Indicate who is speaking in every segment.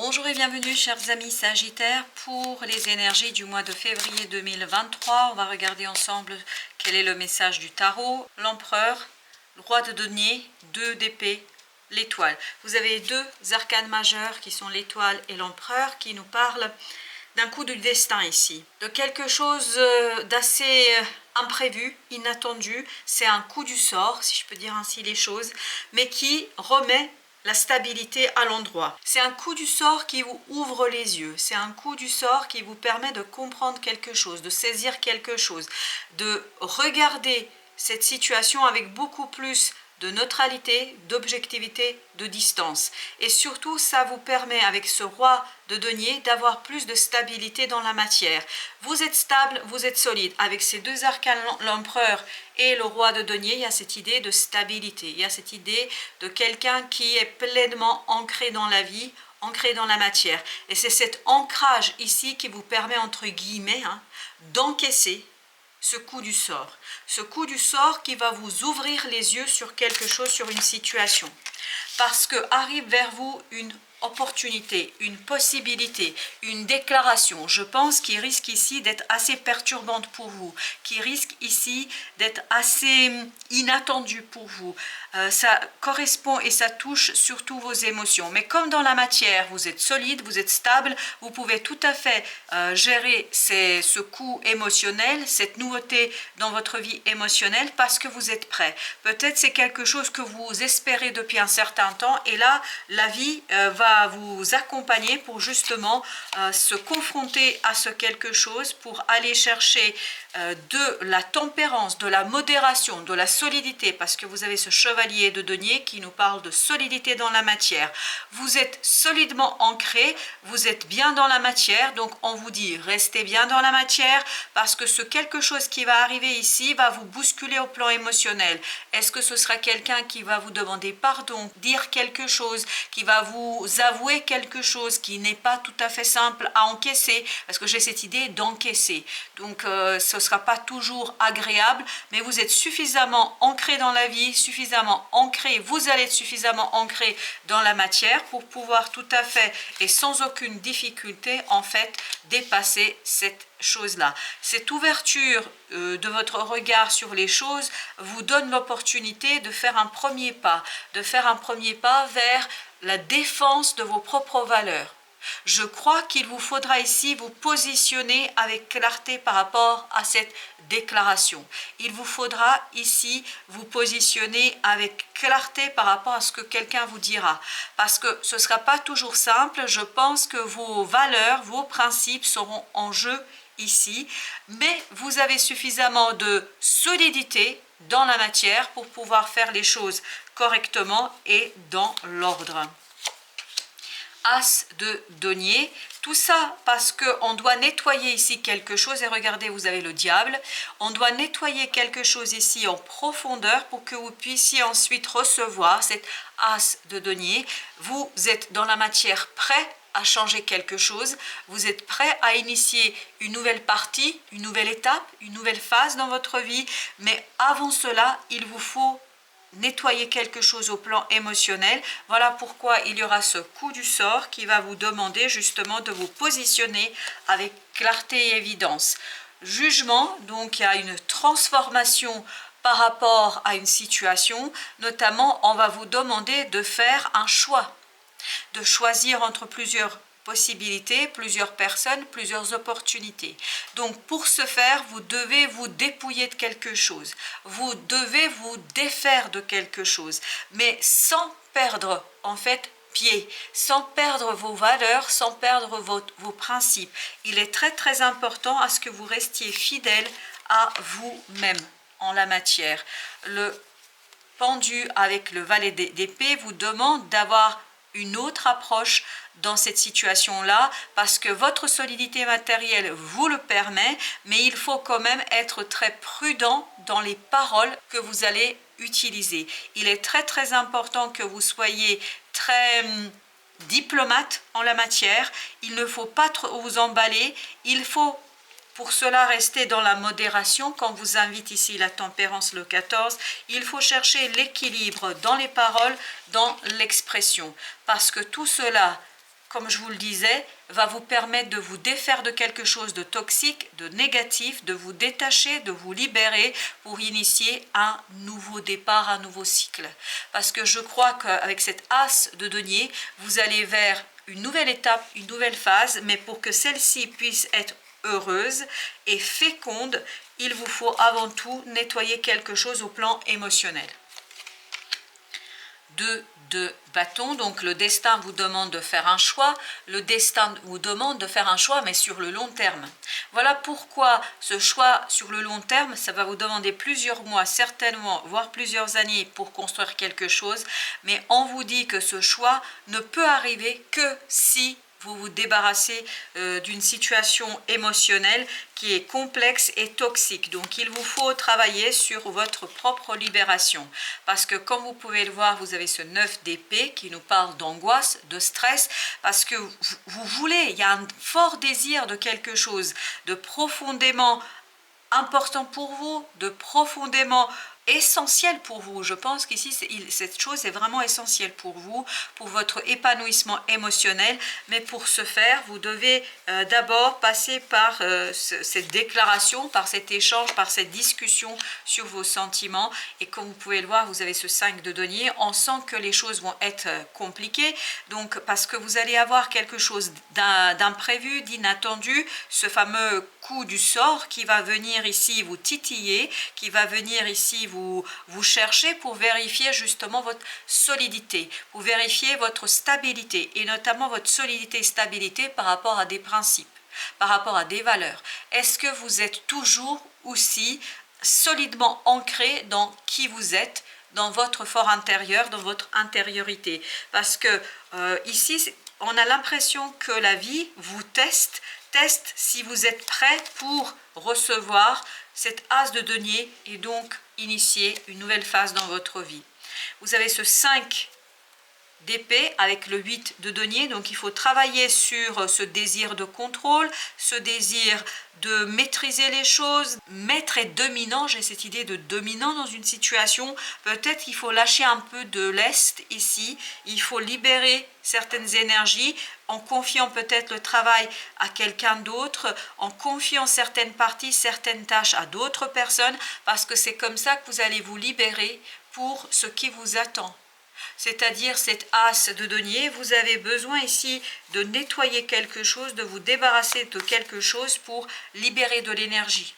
Speaker 1: Bonjour et bienvenue chers amis Sagittaires pour les énergies du mois de février 2023. On va regarder ensemble quel est le message du tarot. L'empereur, le roi de denier, 2 d'épée, l'étoile. Vous avez deux arcanes majeurs qui sont l'étoile et l'empereur qui nous parlent d'un coup du destin ici. De quelque chose d'assez imprévu, inattendu. C'est un coup du sort, si je peux dire ainsi les choses, mais qui remet la stabilité à l'endroit. C'est un coup du sort qui vous ouvre les yeux, c'est un coup du sort qui vous permet de comprendre quelque chose, de saisir quelque chose, de regarder cette situation avec beaucoup plus de neutralité, d'objectivité, de distance. Et surtout, ça vous permet, avec ce roi de denier, d'avoir plus de stabilité dans la matière. Vous êtes stable, vous êtes solide. Avec ces deux arcanes, l'empereur et le roi de denier, il y a cette idée de stabilité. Il y a cette idée de quelqu'un qui est pleinement ancré dans la vie, ancré dans la matière. Et c'est cet ancrage ici qui vous permet, entre guillemets, d'encaisser ce coup du sort. Ce coup du sort qui va vous ouvrir les yeux sur quelque chose, sur une situation. Parce que arrive vers vous une opportunité, une possibilité, une déclaration, je pense, qui risque ici d'être assez perturbante pour vous, qui risque ici d'être assez inattendue pour vous. Ça correspond et ça touche surtout vos émotions. Mais comme dans la matière, vous êtes solide, vous êtes stable, vous pouvez tout à fait gérer ce coup émotionnel, cette nouveauté dans votre vie émotionnelle parce que vous êtes prêt. Peut-être c'est quelque chose que vous espérez depuis un certain temps et là, la vie va vous accompagner pour justement se confronter à ce quelque chose, pour aller chercher de la tempérance, de la modération, de la solidité, parce que vous avez ce chevalier de denier qui nous parle de solidité dans la matière. Vous êtes solidement ancré, vous êtes bien dans la matière, donc on vous dit restez bien dans la matière parce que ce quelque chose qui va arriver ici va vous bousculer au plan émotionnel. Est-ce que ce sera quelqu'un qui va vous demander pardon, dire quelque chose, qui va vous avouer quelque chose qui n'est pas tout à fait simple à encaisser, parce que j'ai cette idée d'encaisser. Donc ce ne sera pas toujours agréable, mais vous êtes suffisamment ancré dans la vie, suffisamment ancré, vous allez être suffisamment ancré dans la matière pour pouvoir tout à fait et sans aucune difficulté en fait dépasser cette chose-là. Cette ouverture de votre regard sur les choses vous donne l'opportunité de faire un premier pas, vers la défense de vos propres valeurs. Je crois qu'il vous faudra ici vous positionner avec clarté par rapport à cette déclaration. Il vous faudra ici vous positionner avec clarté par rapport à ce que quelqu'un vous dira. Parce que ce ne sera pas toujours simple. Je pense que vos valeurs, vos principes seront en jeu ici. Mais vous avez suffisamment de solidité dans la matière pour pouvoir faire les choses correctement et dans l'ordre. As de denier, tout ça parce qu'on doit nettoyer ici quelque chose, et regardez, vous avez le diable, on doit nettoyer quelque chose ici en profondeur pour que vous puissiez ensuite recevoir cet as de denier. Vous êtes dans la matière prêt à changer quelque chose, vous êtes prêt à initier une nouvelle partie, une nouvelle étape, une nouvelle phase dans votre vie, mais avant cela, il vous faut nettoyer quelque chose au plan émotionnel. Voilà pourquoi il y aura ce coup du sort qui va vous demander justement de vous positionner avec clarté et évidence. Jugement, donc il y a une transformation par rapport à une situation, notamment on va vous demander de faire un choix, de choisir entre plusieurs possibilités, plusieurs personnes, plusieurs opportunités. Donc pour ce faire, vous devez vous dépouiller de quelque chose. Vous devez vous défaire de quelque chose, mais sans perdre en fait pied, sans perdre vos valeurs, sans perdre vos principes. Il est très très important à ce que vous restiez fidèle à vous-même en la matière. Le pendu avec le valet d'épée vous demande d'avoir une autre approche dans cette situation-là, parce que votre solidité matérielle vous le permet, mais il faut quand même être très prudent dans les paroles que vous allez utiliser. Il est très très important que vous soyez très diplomate en la matière. Il ne faut pas trop vous emballer, il faut pour cela rester dans la modération. Quand vous invite ici la tempérance le 14, il faut chercher l'équilibre dans les paroles, dans l'expression, parce que tout cela comme je vous le disais, va vous permettre de vous défaire de quelque chose de toxique, de négatif, de vous détacher, de vous libérer pour initier un nouveau départ, un nouveau cycle. Parce que je crois qu'avec cette as de denier, vous allez vers une nouvelle étape, une nouvelle phase, mais pour que celle-ci puisse être heureuse et féconde, il vous faut avant tout nettoyer quelque chose au plan émotionnel. 2 de bâton, donc le destin vous demande de faire un choix, le destin vous demande de faire un choix mais sur le long terme. Voilà pourquoi ce choix sur le long terme, ça va vous demander plusieurs mois, certainement, voire plusieurs années pour construire quelque chose, mais on vous dit que ce choix ne peut arriver que si vous vous débarrassez d'une situation émotionnelle qui est complexe et toxique. Donc il vous faut travailler sur votre propre libération. Parce que comme vous pouvez le voir, vous avez ce 9 d'épée qui nous parle d'angoisse, de stress, parce que vous voulez, il y a un fort désir de quelque chose, de profondément important pour vous, de profondément essentiel pour vous. Je pense qu'ici, cette chose est vraiment essentielle pour vous, pour votre épanouissement émotionnel. Mais pour ce faire, vous devez d'abord passer par cette déclaration, par cet échange, par cette discussion sur vos sentiments. Et comme vous pouvez le voir, vous avez ce 5 de denier. On sent que les choses vont être compliquées. Donc, parce que vous allez avoir quelque chose d'imprévu, d'inattendu, ce fameux coup du sort qui va venir ici vous titiller, qui va venir ici vous chercher pour vérifier justement votre solidité, pour vérifier votre stabilité et notamment votre solidité et stabilité par rapport à des principes, par rapport à des valeurs. Est-ce que vous êtes toujours aussi solidement ancré dans qui vous êtes, dans votre fort intérieur, dans votre intériorité? Parce que ici, on a l'impression que la vie vous teste si vous êtes prêt pour recevoir cette as de denier et donc initier une nouvelle phase dans votre vie. Vous avez ce 5 d'épée avec le 8 de denier, donc il faut travailler sur ce désir de contrôle, ce désir de maîtriser les choses. Maître et dominant, j'ai cette idée de dominant dans une situation. Peut-être qu'il faut lâcher un peu de lest ici, il faut libérer certaines énergies en confiant peut-être le travail à quelqu'un d'autre, en confiant certaines parties, certaines tâches à d'autres personnes, parce que c'est comme ça que vous allez vous libérer pour ce qui vous attend. C'est-à-dire cette as de denier, vous avez besoin ici de nettoyer quelque chose, de vous débarrasser de quelque chose pour libérer de l'énergie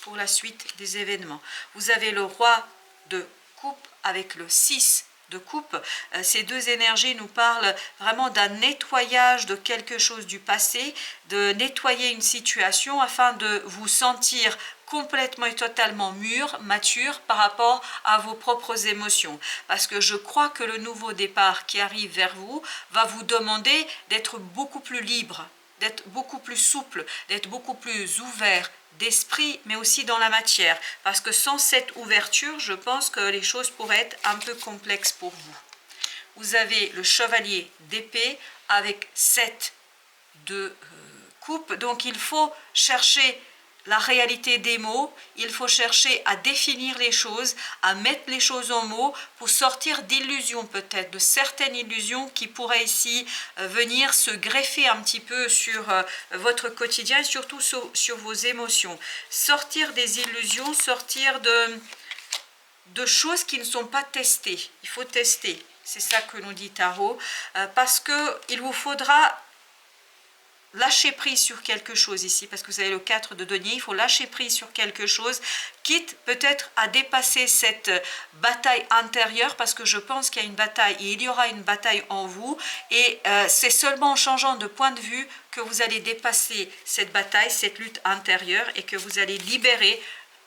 Speaker 1: pour la suite des événements. Vous avez le roi de coupe avec le 6 de coupe. Ces deux énergies nous parlent vraiment d'un nettoyage de quelque chose du passé, de nettoyer une situation afin de vous sentir complètement et totalement mûr, mature par rapport à vos propres émotions. Parce que je crois que le nouveau départ qui arrive vers vous va vous demander d'être beaucoup plus libre, d'être beaucoup plus souple, d'être beaucoup plus ouvert d'esprit, mais aussi dans la matière. Parce que sans cette ouverture, je pense que les choses pourraient être un peu complexes pour vous. Vous avez le chevalier d'épée avec 7 de coupe. Donc il faut chercher la réalité des mots, il faut chercher à définir les choses, à mettre les choses en mots pour sortir d'illusions peut-être, de certaines illusions qui pourraient ici venir se greffer un petit peu sur votre quotidien et surtout sur vos émotions. Sortir des illusions, sortir de choses qui ne sont pas testées. Il faut tester, c'est ça que nous dit Tarot, parce qu'il vous faudra lâcher prise sur quelque chose ici, parce que vous avez le 4 de denier, il faut lâcher prise sur quelque chose, quitte peut-être à dépasser cette bataille intérieure, parce que je pense qu'il y a une bataille, et il y aura une bataille en vous, et c'est seulement en changeant de point de vue que vous allez dépasser cette bataille, cette lutte intérieure, et que vous allez libérer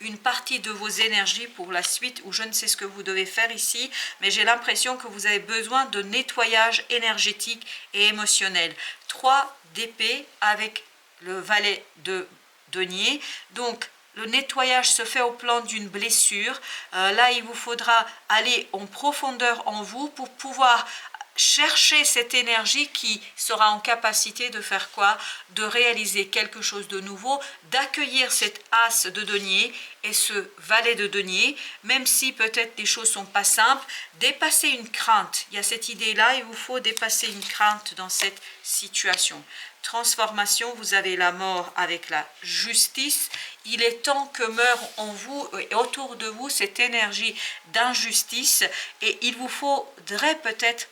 Speaker 1: une partie de vos énergies pour la suite, ou je ne sais ce que vous devez faire ici, mais j'ai l'impression que vous avez besoin de nettoyage énergétique et émotionnel. 3 d'épée avec le valet de denier, donc le nettoyage se fait au plan d'une blessure. Là, il vous faudra aller en profondeur en vous pour pouvoir chercher cette énergie qui sera en capacité de faire quoi? De réaliser quelque chose de nouveau, d'accueillir cet as de denier et ce valet de denier, même si peut-être les choses sont pas simples, dépasser une crainte. Il y a cette idée-là, il vous faut dépasser une crainte dans cette situation. Transformation, vous avez la mort avec la justice. Il est temps que meure en vous et autour de vous cette énergie d'injustice et il vous faudrait peut-être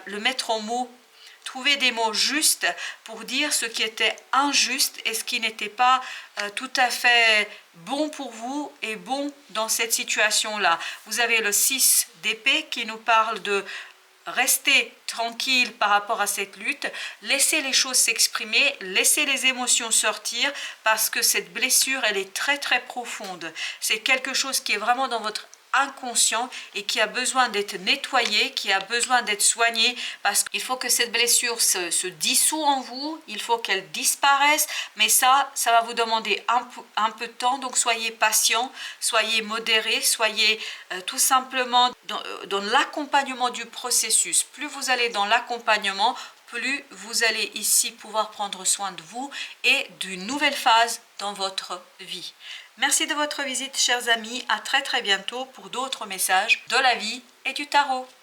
Speaker 1: le mettre en mots, trouver des mots justes pour dire ce qui était injuste et ce qui n'était pas tout à fait bon pour vous et bon dans cette situation-là. Vous avez le 6 d'épée qui nous parle de rester tranquille par rapport à cette lutte, laissez les choses s'exprimer, laissez les émotions sortir parce que cette blessure, elle est très très profonde. C'est quelque chose qui est vraiment dans votre inconscient et qui a besoin d'être nettoyé, qui a besoin d'être soigné parce qu'il faut que cette blessure se dissout en vous, il faut qu'elle disparaisse, mais ça va vous demander un peu de temps, donc soyez patient, soyez modéré, soyez tout simplement dans l'accompagnement du processus. Plus vous allez dans l'accompagnement, plus vous allez ici pouvoir prendre soin de vous et d'une nouvelle phase dans votre vie. Merci de votre visite, chers amis. À très très bientôt pour d'autres messages de la vie et du tarot.